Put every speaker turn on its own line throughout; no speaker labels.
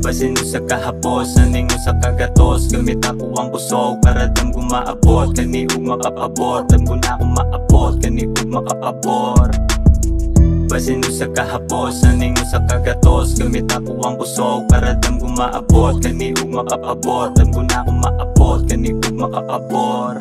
Basin mo sa kahapos, saning mo sa kagatos. Gamit ako ang kusog para dam gumaabot. Kaniug makapabor, dam ko na akong maabot. Kaniug makapabor. Basin mo sa kahapos, saning mo sa kagatos. Gamit ako ang kusog para dam gumaabot. Kaniug makapabor, dam ko na akong maabot. Kaniug makapabor.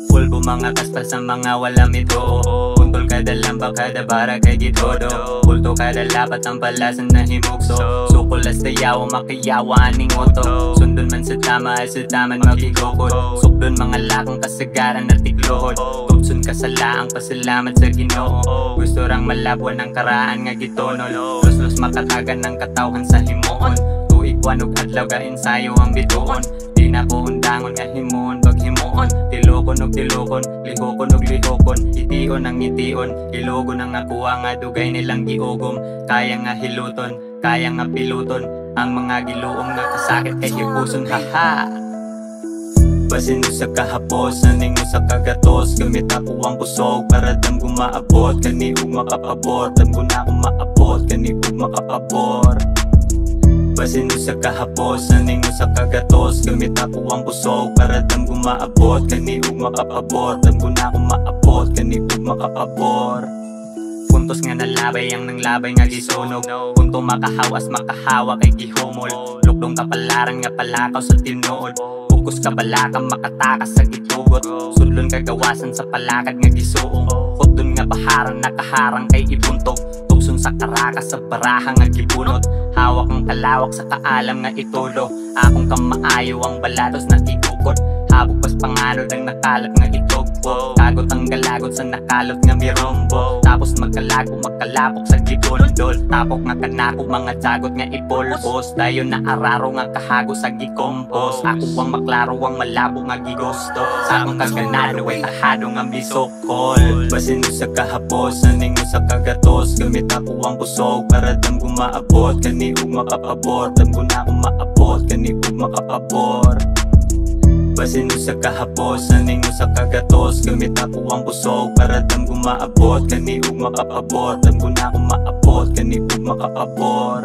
Full bumangakas pa sa mga walang ito. Puntol kada lamba, kada bara kay gitodo. Pulto kada lapat ang palasan na himugso. Sukulas tayaw, makiyawa aning oto. Sundon man sa tama ay sa taman magigokod. Sukdon mga lakang kasagaran at tiglohod. Tubson ka sa laang pasalamat sa Ginoo. Gusto rang malabwan ng karaan nga gitonol. Los makatagan ng katawhan sa himuon. Tuig wanog adlaw ka ensayo ang bituon. Di na ko undangon nga himuon pag himuon. Tilokon og tilokon, lihokon og lihokon. Itiyon ang itiyon, ilogon ang nakuha nga dugay nilang giugom. Kaya nga hiluton, kaya nga piluton. Ang mga giluong nga kasakit kay hipuson, haha. Basin mo sa kahapos, saning mo sa kagatos. Gamit ako ang kusog para dam gumaabot. Kaniug makapabor, dam ko na akong maabot. Kaniug makapabor. Basin mo sa kahapos, saning mo sa kagatos. Gamit ako ang kusog para dam gumaabot. Kaniug makapabor, dam ko na akong maabot. Kaniug makapabor. Puntos nga nalabay ang nanglabay nga gisunog. Punto makahawas makahawa kay gihumol. Luklong kapalaran nga palakaw sa tinuod. Bukos ka balakang makatakas sa gitugot. Sudlon kagawasan sa palakad nga gisuong. Hudon nga baharan nakaharang kay ipuntok. Tugson sa karakas sa baraha nga gibunot. Hawak ang kalawak sa kaalam nga itulo. Akong kamaayo ang balatos na ikukot. Habog pas panganod ang nakalat nga itugpo. Kagot ang galagot sa nakalot nga mirombo. Tapos magkalago magkalapok sa gibundol. Tapok nga kanako mga jagot nga ipolbos. Dayon na araro nga kahago sa gikompos. Ako ang maklaro ang malabo nga gigosto. Sa akong kaganado ay tahado nga bisokol. Basin mo sa kahapos, saning mo sa kagatos. Gamit ako ang kusog para dam gumaabot. Kaniug makapabor, dam ko na akong maabot. Kaniug makapabor. Basin mo sa kahapos, saning mo sa kagatos. Gamit ako ang kusog para dam gumaabot. Kaniug makapabor, dam ko na akong maabot. Kaniug makapabor.